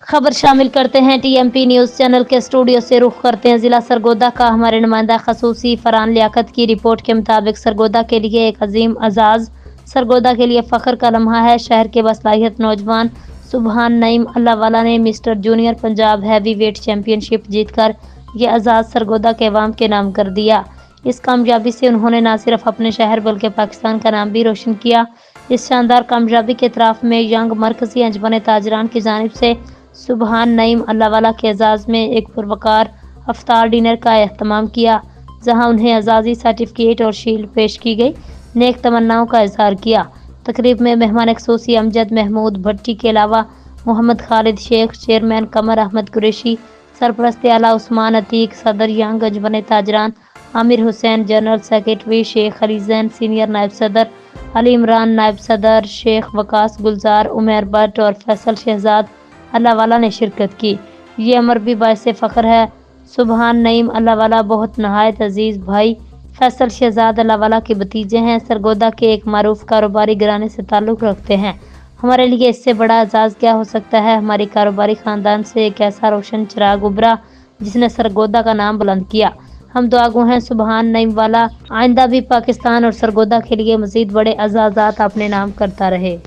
खबर शामिल करते हैं टीएमपी न्यूज़ चैनल के स्टूडियो से। रुख करते हैं जिला सरगोदा का। हमारे नुमाइंदा खसूसी फरहान लियाकत की रिपोर्ट के मुताबिक सरगोदा के लिए एक अजीम एजाज, सरगोदा के लिए फ़ख्र का लम्हा है। शहर के बासलाहियत नौजवान सुबहान नईम अल्लाहवाला ने mister junior Punjab heavy weight championship जीतकर ये एजाज सरगोदा के अवाम के नाम कर दिया। इस कामयाबी से उन्होंने न सिर्फ अपने शहर बल्कि पाकिस्तान का नाम भी रोशन किया। इस शानदार कामयाबी के इतराफ़ में यंग मरकज़ी अंजुमन ताजरान की जानिब से सुबहान नईम अल्लाहवाला के एजाज़ में एक पुरवकार अफ्तार डिनर का एहतमाम किया, जहां उन्हें एजाज़ी सर्टिफिकेट और शील्ड पेश की गई। नेक तमन्नाओं का इजहार किया। तकरीब में मेहमान खसूसी अमजद महमूद भट्टी के अलावा मोहम्मद खालिद शेख, चेयरमैन कमर अहमद कुरैशी, सरपरस्त आला उस्मान अतीक, सदर young Anjuman Tajiran Aamir Hussain, general secretary Sheikh Ali Jain, senior नायब सदर अली इमरान, नायब सदर शेख वकास गुलजार, उमर भट्ट और फैसल शहजाद अल्लाहवाला ने शिरकत की। ये अमर भी बायस फ़ख्र है। सुबहान नईम अल्लाहवाला बहुत नहायत अजीज़ भाई फैसल शहजाद अल्लाहवाला के भतीजे हैं। सरगोदा के एक मारूफ कारोबारी घराने से ताल्लुक़ रखते हैं। हमारे लिए इससे बड़ा एजाज़ क्या हो सकता है। हमारी कारोबारी ख़ानदान से एक ऐसा रोशन चिराग उभरा जिसने सरगोदा का नाम बुलंद किया। हम दुआगो हैं सुबहान नईम वाला आइंदा भी पाकिस्तान और सरगोदा के लिए मज़ीद बड़े एजाज़ात अपने नाम करता रहे।